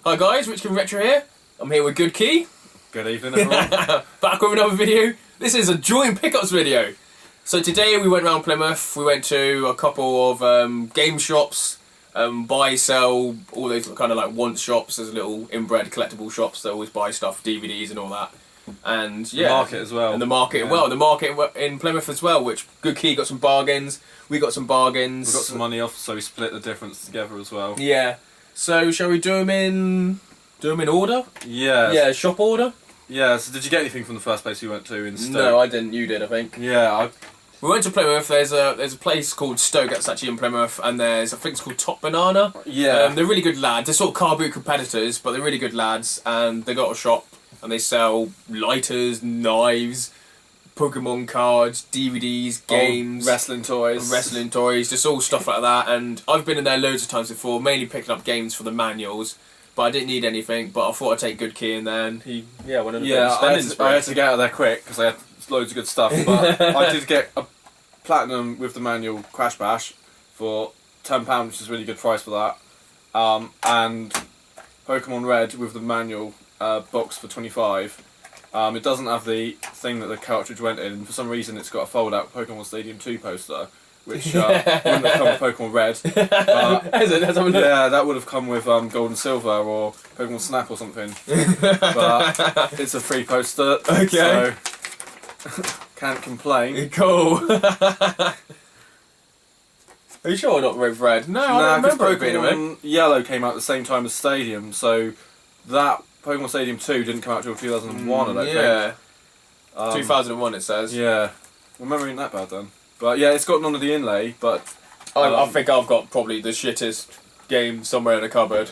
Hi guys, Richkingretro here. I'm here with Good Key. Good evening, everyone. Back with another video. This is a joint pickups video. So today we went around Plymouth. We went to a couple of game shops, buy, sell, all those kind of like want shops. There's little inbred collectible shops that always buy stuff, DVDs and all that. And yeah, the market as well. And the market, the market in Plymouth as well. Which Good Key got some bargains. We got some bargains. We got some money off, so we split the difference together as well. Yeah. So shall we do them in order? Yeah. Yeah, shop order. Yeah. So did you get anything from the first place you went to in Stoke? No, I didn't. You did, I think. Yeah. We went to Plymouth. There's a place called Stoke that's actually in Plymouth, and I think it's called Top Banana. Yeah. They're really good lads. They're sort of car boot competitors, but they're really good lads, and they got a shop, and they sell lighters, knives, Pokemon cards, DVDs, games, wrestling toys, just all stuff like that. And I've been in there loads of times before, mainly picking up games for the manuals. But I didn't need anything. But I thought I'd take Good Key in there, and he went on a bit of spending spree. I had to get out of there quick because I had loads of good stuff. But I did get a platinum with the manual Crash Bash for £10, which is a really good price for that. And Pokemon Red with the manual box for £25. It doesn't have the thing that the cartridge went in, and for some reason it's got a fold-out Pokemon Stadium 2 poster, which wouldn't have come with Pokemon Red. Yeah, that would have come with Gold and Silver or Pokemon Snap or something. But it's a free poster, so can't complain. Cool. Are you sure not with Red? No, I don't remember it being a Pokemon Yellow came out at the same time as Stadium, so that Pokemon Stadium 2 didn't come out until 2001, I don't think. 2001 it says. Yeah. Well, memory ain't that bad then. But yeah, it's got none of the inlay, but... I think I've got probably the shittest game somewhere in the cupboard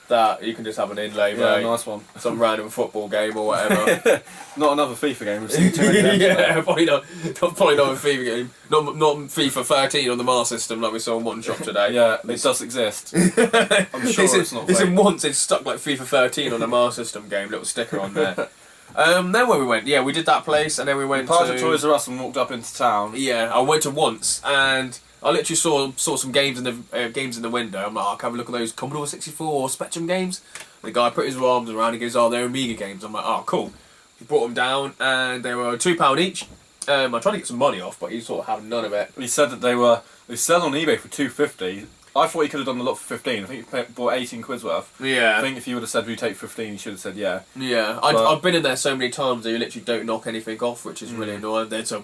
that you can just have an inlay, yeah, mate. nice one. Some random football game or whatever. Not another FIFA game, we've seen too many games. Yeah, probably not a FIFA game. Not FIFA 13 on the Mars system like we saw in one shop today. Yeah, it does exist. I'm sure it's not fake. Listen, once it's stuck like FIFA 13 on a Mars system game, little sticker on there. Then where we went, we did that place, and then we went to Toys R Us and walked up into town. Yeah, I went to once, and I literally saw some games in the window. I'm like, oh, can I have a look at those Commodore 64 or Spectrum games? The guy put his arms around and goes, oh, they're Amiga games. I'm like, oh, cool. He brought them down, and they were £2 each. I tried to get some money off, but he sort of had none of it. He said that they sell on eBay for £2.50. I thought he could have done the lot for 15. I think he bought 18 quid's worth. Yeah. I think if you would have said, "Will you take 15?" he should have said, "Yeah." Yeah. I've been in there so many times that you literally don't knock anything off, which is really annoying. Then so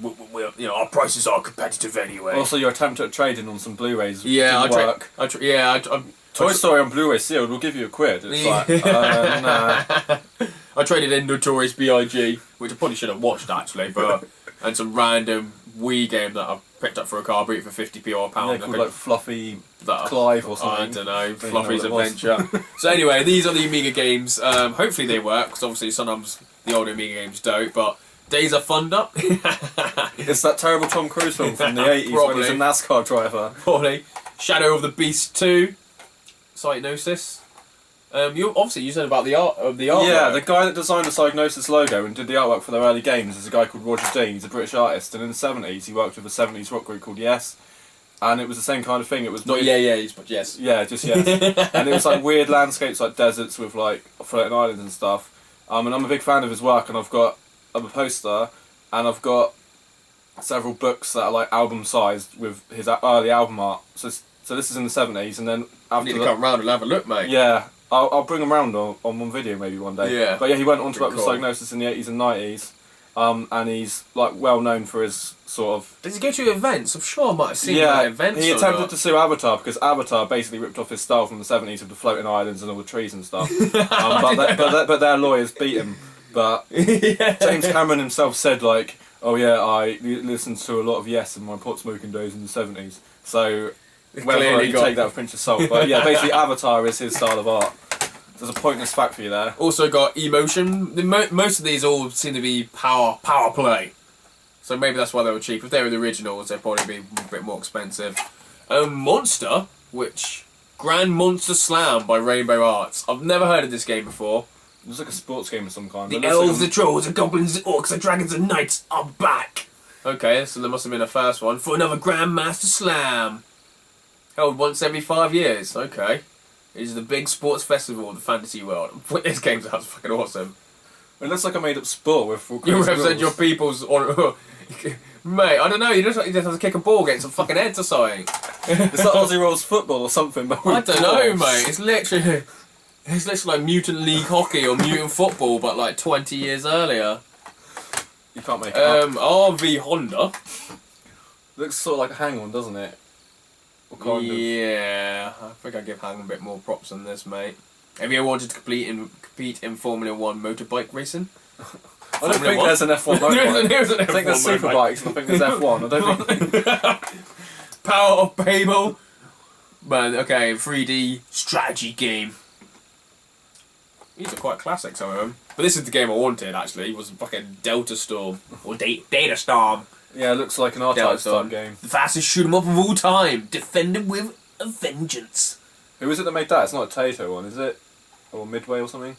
our prices are competitive anyway. Also, your attempt at trading on some Blu-rays didn't work. Toy Story on Blu-ray sealed. We'll give you £1. It's like, nah. I traded in Notorious B.I.G., which I probably should have watched actually, but and some random Wii game that I picked up for a car boot for 50p or a pound. Yeah, called like Fluffy Clive or something. I don't know, Fluffy's Adventure. So anyway, these are the Amiga games. Hopefully they work, because obviously sometimes the older Amiga games don't, but Days of Thunder. It's that terrible Tom Cruise film from the 80s when he's a NASCAR driver. Probably. Shadow of the Beast 2. Psygnosis. You said about the artwork. Yeah, the guy that designed the Psygnosis logo and did the artwork for their early games is a guy called Roger Dean. He's a British artist, and in the 70s he worked with a 70s rock group called Yes, and it was the same kind of thing. It was not Yes, but Yes. Yeah, just Yes. And it was like weird landscapes, like deserts with like floating islands and stuff. And I'm a big fan of his work, and I've got a poster, and I've got several books that are like album sized with his early album art. So this is in the 70s, and then after you need to come round and have a look, mate. Yeah. I'll bring them round on one video maybe one day. Yeah. But yeah, he went on to work with Psygnosis in the 80s and 90s, and he's like well known for his sort of... Does he go to events? I'm sure I might have seen him at events. He attempted to sue Avatar because Avatar basically ripped off his style from the 70s with the floating islands and all the trees and stuff. But their lawyers beat him. But James Cameron himself said like, oh yeah, I listened to a lot of Yes in my pot smoking days in the 70s. So... Whether you take that with a pinch of salt, but yeah, basically Avatar is his style of art. There's a pointless fact for you there. Also got Emotion. Most of these all seem to be power play, so maybe that's why they were cheap. If they were the originals, they'd probably be a bit more expensive. Monster, which Grand Monster Slam by Rainbow Arts. I've never heard of this game before. It was like a sports game of some kind. The elves, the trolls, the goblins, the orcs, the dragons, and knights are back. Okay, so there must have been a first one for another Grandmaster Slam. Held once every 5 years. Okay. is the big sports festival of the fantasy world. Put this game's out, it's fucking awesome. It looks like a made up sport with full You crazy represent your rules. people's on. Mate, I don't know. You just have to kick a ball against some fucking heads or something. It's like Aussie Rules football or something. But I don't know, balls. mate. It's literally like Mutant League Hockey or Mutant Football, but like 20 years earlier. You can't make it up. RV Honda. Looks sort of like a hang-on, doesn't it? Or kind of. Yeah, I think I give Hang a bit more props than this, mate. Have you ever wanted to compete in Formula 1 motorbike racing? I don't think there's an F1 motorbike. There's an I think there's F1 super bikes and I think there's F1. I don't think... Power of Babel. Man, okay, 3D strategy game. These are quite classic, some of them. But this is the game I wanted, actually. It was fucking Delta Storm. Or Data Storm. Yeah, it looks like an R-Type style game. The fastest shoot 'em up of all time. Defended with a vengeance. Who is it that made that? It's not a Tato one, is it? Or Midway or something?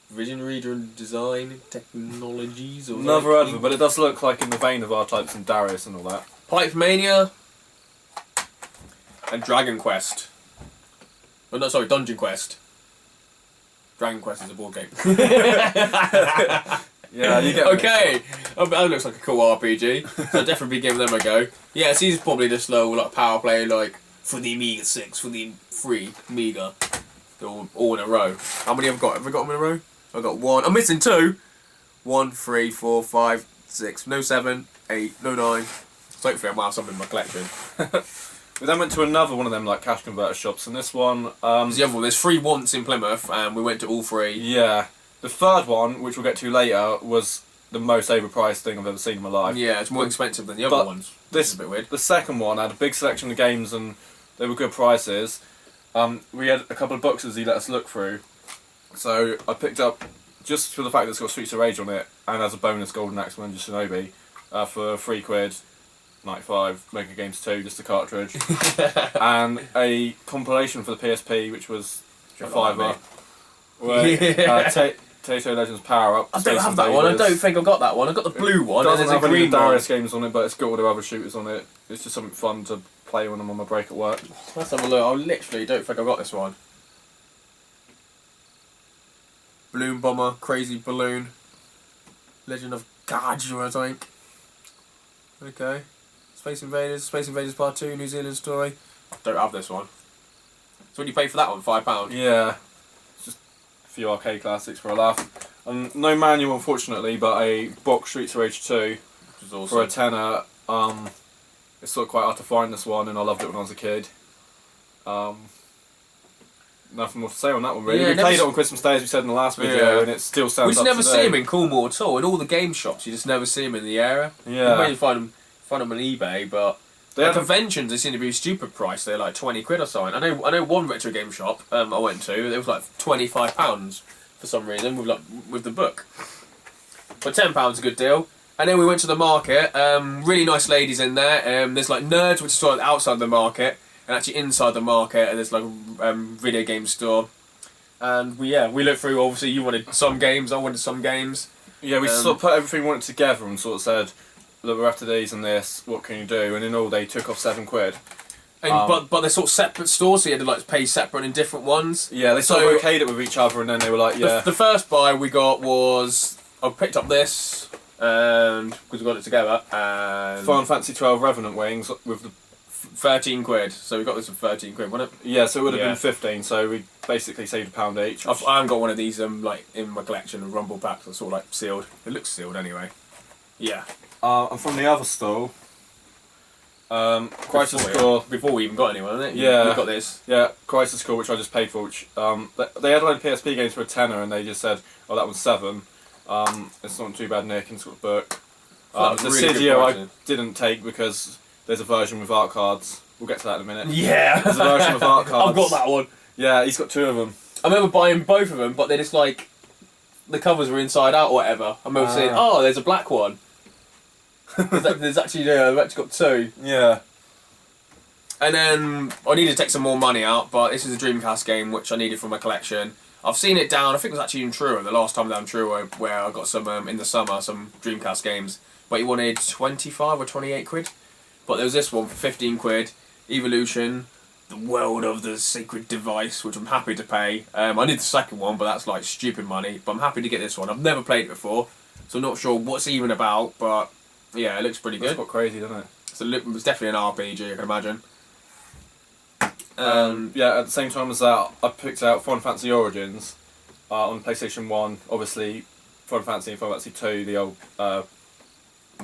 Vision Reader and Design Technologies. Or Never heard of it, but it does look like in the vein of R-Types and Darius and all that. Pipe Mania. And Dragon Quest. Oh, no, sorry, Dungeon Quest. Dragon Quest is a board game. Yeah, you get Okay, that looks like a cool RPG. So I'll definitely be giving them a go. Yeah, so these are probably the slow like power play, like for the Amiga 6, for the 3 Amiga. They're all in a row. How many have I got? Have I got them in a row? I've got 1. I'm missing 2. 1, 3, 4, 5, 6. No 7, 8, no 9. So hopefully I might have some in my collection. We then went to another one of them like cash converter shops, and this one... There's the other one. There's 3 once in Plymouth, and we went to all 3. Yeah. The third one, which we'll get to later, was the most overpriced thing I've ever seen in my life. Yeah, it's more expensive than the other ones. This is a bit weird. The second one had a big selection of games and they were good prices. We had a couple of boxes he let us look through. So I picked up, just for the fact that it's got Streets of Rage on it, and as a bonus Golden Axe Ninja Shinobi, for £3, 95, Mega Games 2, just a cartridge. And a compilation for the PSP, which was a £5. Where, Tato Legends Power Up. I don't have that one. I don't think I've got that one. I've got the blue one. It doesn't and there's have a any green one. Darius games on it, but it's got all the other shooters on it. It's just something fun to play when I'm on my break at work. Let's have a look. I literally don't think I've got this one. Balloon Bomber, Crazy Balloon, Legend of Gadget, I think. Okay. Space Invaders Part 2, New Zealand Story. Don't have this one. So what do you pay for that one? £5? Yeah. It's just a few arcade classics for a laugh. No manual, unfortunately, but a box Streets of Rage 2 Which is awesome. for a tenner. It's sort of quite hard to find this one, and I loved it when I was a kid. Nothing more to say on that one, really. Yeah, we played it on Christmas Day, as we said in the last video, and it still stands We just up never today. see them in Cornwall at all. In all the game shops, you just never see them in the area. Yeah. You maybe find them on eBay, but They at had a- conventions they seem to be a stupid price. They're like £20 or something. I know one retro game shop I went to. It was like £25 for some reason with the book. But £10 is a good deal. And then we went to the market. Really nice ladies in there. There's like Nerds, which is sort of outside the market, and actually inside the market, and there's like a video game store. And we looked through. Obviously, you wanted some games. I wanted some games. Yeah, we sort of put everything we wanted together and sort of said, look, we're after these and this, what can you do? And in all, they took off £7. And, but they're sort of separate stores, so you had to like pay separate in different ones. Yeah, they sort of okayed it with each other, and then they were like, yeah. The first buy we got was I picked up this because we got it together and Final Fantasy 12 Revenant Wings with the... £13. So we got this for £13, wasn't it? Yeah, so it would have Yeah. been 15, so we basically saved £1 each. I haven't got one of these like in my collection of Rumble packs. It's sort of like sealed. It looks sealed anyway. Yeah. And from the other stall, Crisis Core. Before we even got anyone, wasn't it? Yeah. We got this. Yeah, Crisis Core, which I just paid for. Which they had a load of PSP games for a tenner, and they just said, "Oh, that one's £7. It's not too bad, Nick." And it's got a book. That The was really good Cydio I pricing. didn't take because there's a version with art cards. We'll get to that in a minute. Yeah. There's a version with art cards. I've got that one. Yeah, he's got 2 of them. I remember buying both of them, but they're just like the covers were inside out or whatever. I remember saying, "Oh, there's a black one." There's actually I've actually got 2. Yeah. And then I needed to take some more money out, but this is a Dreamcast game which I needed for my collection. I've seen it down. I think it was actually in Truro the last time down Truro where I got some in the summer some Dreamcast games. But you wanted £25 or £28. But there was this one for £15. Evolution, the World of the Sacred Device, which I'm happy to pay. I need the second one, but that's like stupid money. But I'm happy to get this one. I've never played it before, so I'm not sure what's even about. But yeah, it looks pretty good. It's got crazy, doesn't it? It's definitely an RPG, I can imagine. Yeah, at the same time as that, I picked out Final Fantasy Origins on PlayStation 1. Obviously, Final Fantasy and Final Fantasy 2, the old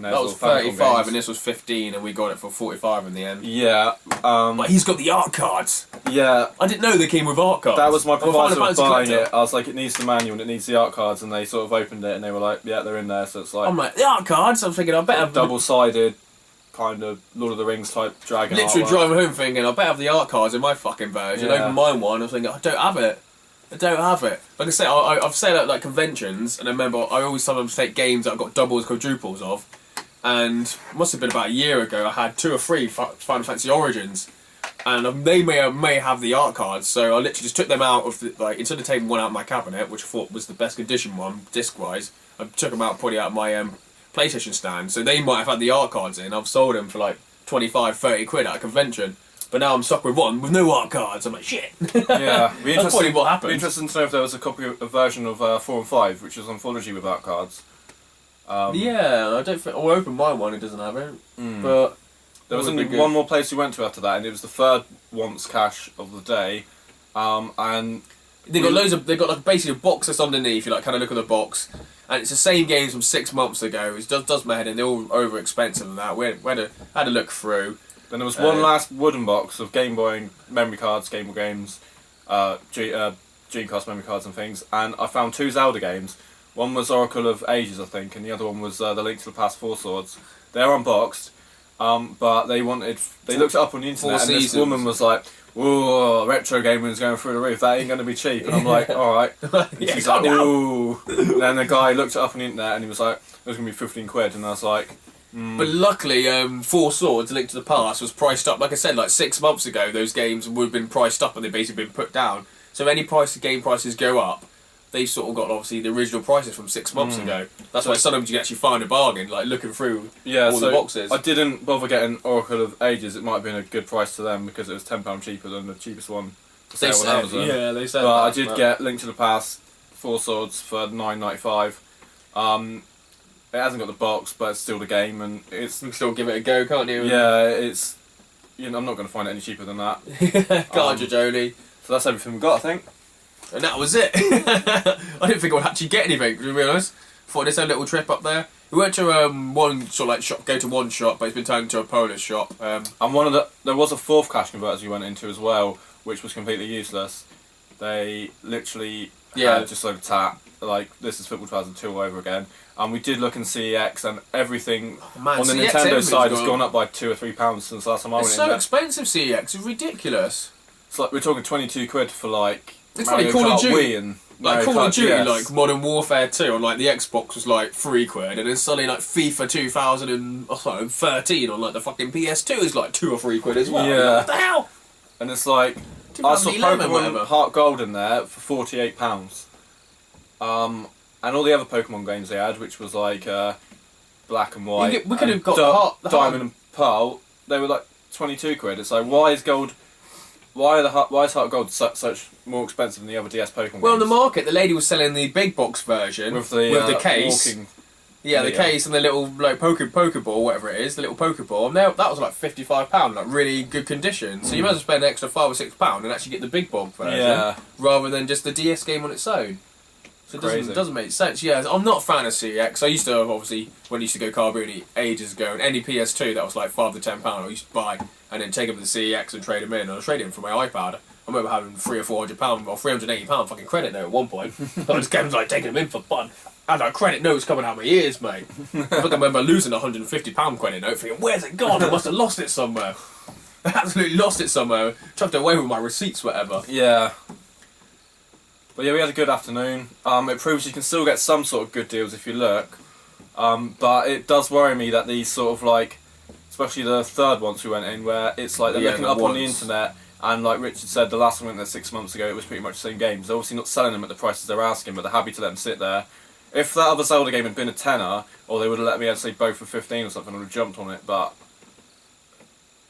that was 35 and this was 15 and we got it for 45 in the end. Yeah. But he's got the art cards. Yeah. I didn't know they came with art cards. That was my proviso of buying collector. it. I was like, it needs the manual and it needs the art cards, and they sort of opened it and they were like, yeah, they're in there. So it's like... I'm like, the art cards? I'm thinking, I better have... Double-sided, kind of Lord of the Rings type dragon Literally artwork. driving home thinking, I better have the art cards in my fucking version. Yeah. Open my one, I was thinking, I don't have it. I don't have it. Like I say, I've said at like conventions, and I remember I always sometimes take games that I've got doubles, quadruples of, and it must have been about a year ago, I had 2 or 3 Final Fantasy Origins, and they may have the art cards, so I literally just took them out of the, like, instead of taking one out of my cabinet, which I thought was the best condition one, disc-wise, I took them out and put it out of my PlayStation stand, so they might have had the art cards in. I've sold them for like 25, 30 quid at a convention. But now I'm stuck with one with no art cards. I'm like, shit. Yeah, that's probably what happened. Be interesting to know if there was a version of 4 and 5, which is Anthology with art cards. Yeah, I don't think. I'll open my one. It doesn't have it. But there was only one more place we went to after that, and it was the third once cache of the day. And they got loads of. They got like basically a box that's underneath. You like kind of look at the box, and it's the same games from 6 months ago. It does my head in. They're all over expensive and that. We had a look through. Then there was one last wooden box of Game Boy memory cards, Game Boy games, Dreamcast memory cards and things, and I found 2 Zelda games. One was Oracle of Ages, I think, and the other one was The Link to the Past 4 Swords. They're unboxed, but they looked it up on the internet, and this woman was like, "Whoa, retro gaming's going through the roof. That ain't going to be cheap." And I'm like, "All right." Yeah, she's like, "Ooh." Then the guy looked it up on the internet, and he was like, "It was going to be 15 quid," and I was like. But luckily, 4 Swords, A Link to the Past, was priced up. Like I said, like 6 months ago, those games would have been priced up and they've basically been put down. So if any game prices go up, they sort of got obviously the original prices from 6 months ago. That's why sometimes you can actually find a bargain, like looking through all the boxes. I didn't bother getting Oracle of Ages. It might have been a good price to them because it was £10 cheaper than the cheapest one for sale on Amazon. Yeah, they said. But I did get Link to the Past 4 Swords for $9.95. It hasn't got the box, but it's still the game, and it's... You can still give it a go, can't you? Yeah, it's... You know, I'm not going to find it any cheaper than that. Cartridge only. So that's everything we got, I think. And that was it. I didn't think I would actually get anything, to be honest. Thought this a little trip up there. We went to one sort of like shop, go to one shop, but it's been turned into a Polish shop. And there was a 4th cache converter we went into as well, which was completely useless. They literally had just like a tap, like this is Football 2002 all over again. And we did look in CEX, and everything on the Nintendo side has gone up by £2 or £3 since last time I went in there. It's so expensive, CEX. It's ridiculous. It's like we're talking 22 quid for like it's Mario like Call Kart of Duty. Wii and like Call of Duty, DS. like Modern Warfare 2 on like the Xbox was like £3, and then suddenly like FIFA 2013 on like the fucking PS2 is like £2 or £3 as well. Yeah. What the hell? And it's like I saw Pokemon Heart Gold in there for £48. And all the other Pokemon games they had, which was like Black and White, we could have got Diamond and Pearl. They were like 22 quid. It's like why is Heart Gold such more expensive than the other DS Pokemon? Well, on games? the market, the lady was selling the big box version with the case. The case and the little like Pokeball, whatever it is, the little Pokeball. And that was like £55, like really good condition. So you might as well spend an extra £5 or £6 and actually get the big box version rather than just the DS game on its own. So it doesn't make sense. Yeah, I'm not a fan of CX. I used to obviously when I used to go Car Booney ages ago, and any PS2 that was like £5 to £10 I used to buy and then take them to the CEX and trade them in. And I traded them for my iPad. I remember having £300 or £400 or £380 fucking credit note at one point. I just kept like taking them in for fun. I had like credit notes coming out of my ears, mate. I think I remember losing a £150 credit note, thinking, "Where's it gone? I must have lost it somewhere." I absolutely lost it somewhere. Chucked it away with my receipts, whatever. Yeah. But yeah, we had a good afternoon. It proves you can still get some sort of good deals if you look. But it does worry me that these sort of like, especially the third ones we went in, where it's like they're looking up on the internet, and like Richard said, the last one went there 6 months ago, it was pretty much the same games. They're obviously not selling them at the prices they're asking, but they're happy to let them sit there. If that other Zelda game had been a tenner, or they would have let me, I'd say both for 15 or something, I would have jumped on it, but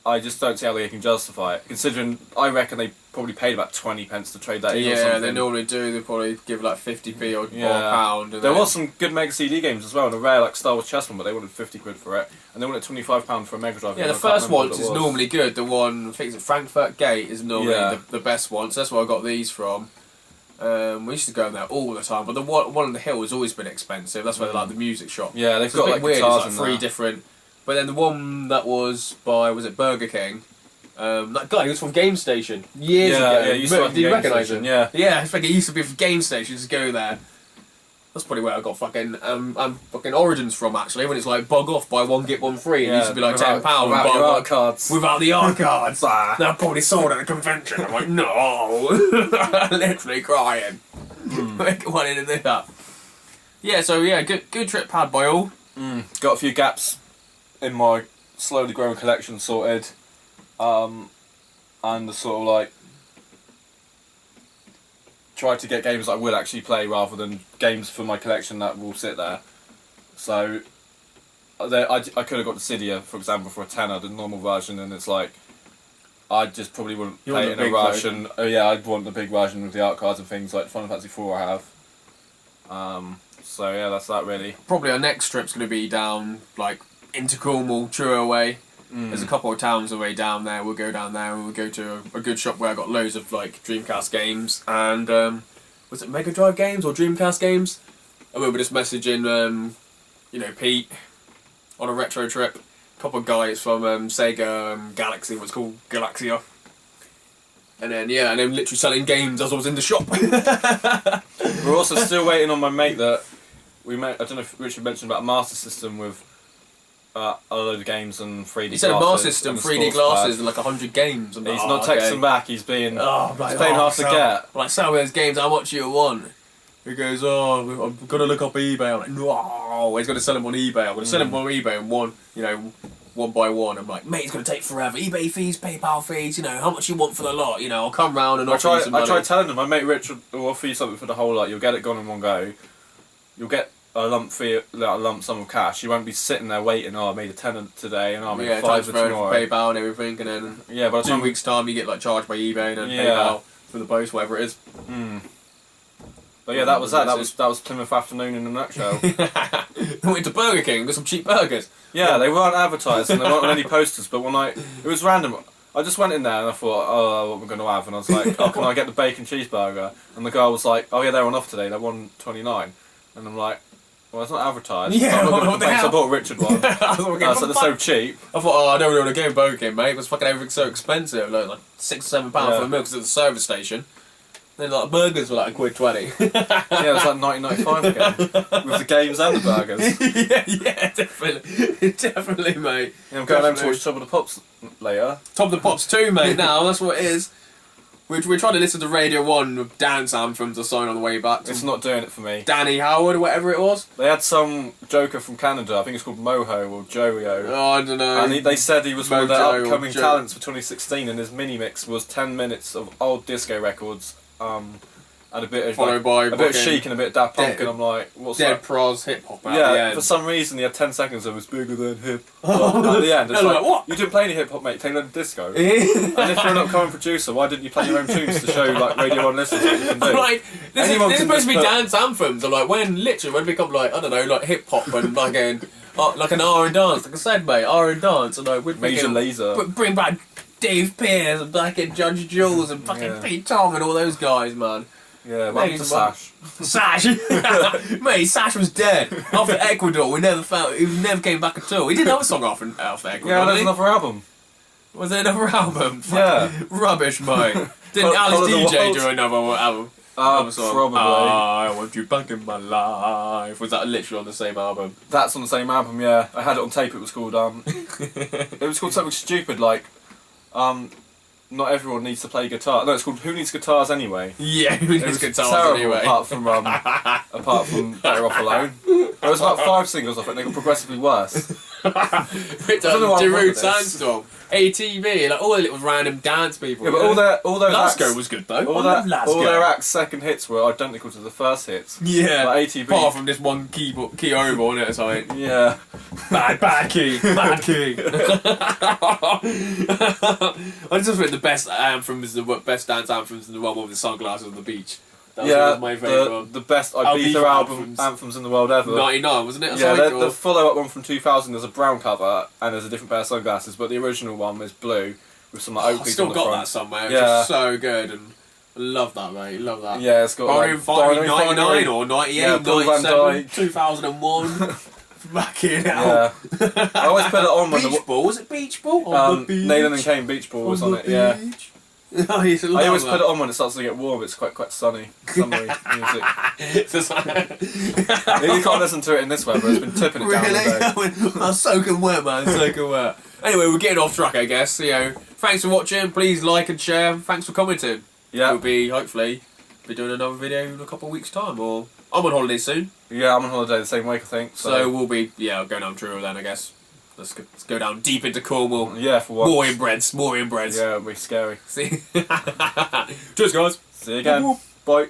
I just don't see how they can justify it. Considering I reckon they probably paid about 20 pence to trade that in or something. Yeah, they normally do. They probably give like 50p or a pound. There was some good Mega CD games as well, and a rare like Star Wars Chess one, but they wanted 50 quid for it, and they wanted £25 for a Mega Drive. Yeah, the first one is normally good. The one, I think it's at Frankfurt Gate, is normally the best one. So that's where I got these from. We used to go in there all the time, but the one on the hill has always been expensive. That's where like the music shop. Yeah, they've got like weird. guitars It's like three different. But then the one that was by, was it Burger King? That guy, he was from Game Station years ago. Yeah, Do you recognise him? Yeah. Yeah, it's like it used to be from Game Station. Just go there. That's probably where I got fucking Origins from, actually. When it's like bug off, buy one get one free. It used to be like £10. Without your art cards. Without the art cards. They're probably sold at a convention. I'm like, no, literally crying. Wanting to do that. Yeah, so yeah, good trip had by all. Got a few gaps in my slowly growing collection sorted. And the sort of like try to get games that I will actually play rather than games for my collection that will sit there. So I could have got the Cydia, for example, for a tenner, the normal version, and it's like I just probably wouldn't play it in a rush. And I'd want the big version with the art cards and things like Final Fantasy 4 I have. So yeah, that's that really. Probably our next trip's going to be down like into Cornwall, Truro way. There's a couple of towns away down there. We'll go down there and we'll go to a good shop where I got loads of like Dreamcast games and was it Mega Drive games or Dreamcast games? I remember just messaging Pete on a retro trip. A couple of guys from Sega Galaxy, what's called Galaxia. And then literally selling games as I was in the shop. We're also still waiting on my mate that we met. I don't know if Richard mentioned about a Master System with a load of games and 3D glasses. He said a Master System, 3D glasses, and like 100 games. And he's not texting back. He's being paying hard to get. Like, sell me those games. How much you want? He goes, I'm gonna look up eBay. I'm like, no. He's gonna sell them on eBay. I'm gonna sell them on eBay and one by one. I'm like, mate, it's gonna take forever. eBay fees, PayPal fees. How much you want for the lot? I'll come round and offer you some money. I tried telling him, my mate Richard will offer you something for the whole lot. You'll get it gone in one go. You'll get a lump sum of cash. You won't be sitting there waiting. I made a tenner today, and I made $5 tomorrow. PayPal and everything, and then by 2 weeks' time you get like charged by eBay and then PayPal for the post, whatever it is. But yeah, that was that. That was Plymouth afternoon in a nutshell. We went to Burger King, got some cheap burgers. Yeah, they weren't advertised and there weren't any posters. But it was random. I just went in there and I thought, what we're going to have, and I was like, can I get the bacon cheeseburger? And the guy was like, yeah, they're on off today. They're $1.29, and I'm like, well, it's not advertised. Yeah, I'm not so I bought Richard one. So they're so cheap. I thought, I don't really want to go Burger King, mate. Because fucking everything's so expensive. Like £6 or £7 for a meal because it's a service station. Then like burgers were like £1.20. Yeah, it was like 19.95 again with the games and the burgers. yeah, definitely, mate. Yeah, I'm going home to watch Top of the Pops later. Top of the Pops 2, mate. Now that's what it is. We're trying to listen to Radio 1 with dance anthems or something on the way back. It's not doing it for me. Danny Howard or whatever it was. They had some joker from Canada, I think it's called Moho or Jorio. Oh, I don't know. And they said he was one of their upcoming talents for 2016, and his mini mix was 10 minutes of old disco records. And a bit of Chic and a bit of Daft Punk, and I'm like, what's Dead that? Pros hip hop. Yeah, for some reason he had 10 seconds of it's bigger than hip. At the end, it's like, what? You didn't play any hip hop, mate. Play load disco. And if you're an upcoming producer, why didn't you play your own tunes to show like Radio 1 listeners what you can do? I'm like, this is supposed to be dance anthems. I'm like, when it become like I don't know, like hip hop and like an R and dance. Like I said, mate, R and dance. And like we'd Major Lazer. Bring back Dave Pearce and fucking Judge Jules and fucking Pete Tong and all those guys, man. Yeah, welcome to Sash. Sash! Mate, Sash was dead. After Ecuador, he never came back at all. He didn't have a song after Ecuador. Yeah, there's another album. Was there another album? Yeah. Rubbish, mate. Didn't Alice DJ do another album? Probably. I want you back in my life. Was that literally on the same album? That's on the same album, yeah. I had it on tape. It was called it was called something stupid like not everyone needs to play guitar. No, it's called Who Needs Guitars Anyway. Yeah, who needs guitars terrible, anyway? Apart from Better Off Alone. There was about 5 singles off it, and they got progressively worse. Darude Sandstorm, ATV, like all the little random dance people. Yeah, but all those Lasco acts, was good though. All their acts' second hits were identical to the first hits. Yeah, like ATV. apart from this one key over on it or something. Yeah. Bad Key. Bad Key. I just think the best best dance anthems in the one with the sunglasses on the beach. That was my favourite one. The best Ibiza anthems in the world ever. 99, wasn't it? Yeah, the follow-up one from 2000 is a brown cover and there's a different pair of sunglasses, but the original one is blue with some like oak leaves on the front. I've still got that somewhere. It's just so good, and I love that, mate. Love that. Yeah, it's got like 99 or 98, yeah, 97, 2001. Back in out. Yeah. I always put it on when Beach Ball, was it Beach Ball? Nathan and Kane Beach Ball was on it, yeah. I always put it on when it starts to get warm, it's quite sunny, summery music. You can't listen to it in this weather, it's been tipping it down all day. I'm soaking wet, man, soaking wet. Anyway, we're getting off track, I guess. You know, thanks for watching, please like and share, thanks for commenting. Yeah. We'll be, hopefully, doing another video in a couple of weeks' time, or I'm on holiday soon. Yeah, I'm on holiday the same week, I think. So we'll be, going down Truro then, I guess. Let's go down deep into Cornwall. Yeah, for once. More inbreds. Yeah, it'll be scary. See? Cheers, guys. See you again. Bye.